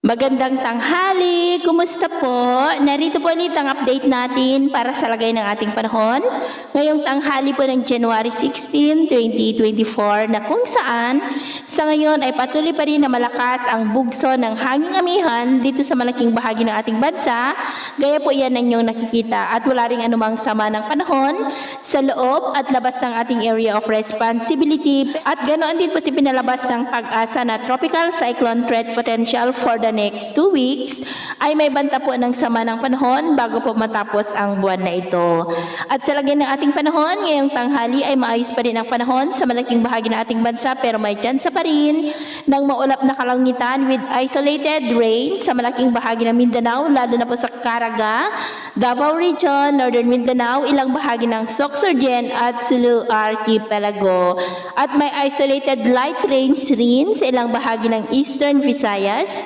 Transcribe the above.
Magandang tanghali! Kumusta po? Narito po ulit ang update natin para sa lagay ng ating panahon. Ngayong tanghali po ng January 16, 2024 na kung saan sa ngayon ay patuloy pa rin na malakas ang bugso ng hanging amihan dito sa malaking bahagi ng ating bansa. Gaya po yan ang inyong nakikita at wala ring anumang sama ng panahon sa loob at labas ng ating area of responsibility at ganoon din po si pinalabas ng pag-asa na tropical cyclone threat potential for the next 2 weeks ay may banta po ng sama ng panahon bago po matapos ang buwan na ito. At sa lagay ng ating panahon, ngayong tanghali ay maayos pa rin ang panahon sa malaking bahagi ng ating bansa pero may tsansa pa rin ng maulap na kalangitan with isolated rain sa malaking bahagi ng Mindanao, lalo na po sa Caraga, Davao Region, Northern Mindanao, ilang bahagi ng Sorsogon at Sulu Archipelago. At may isolated light rains rin sa ilang bahagi ng Eastern Visayas,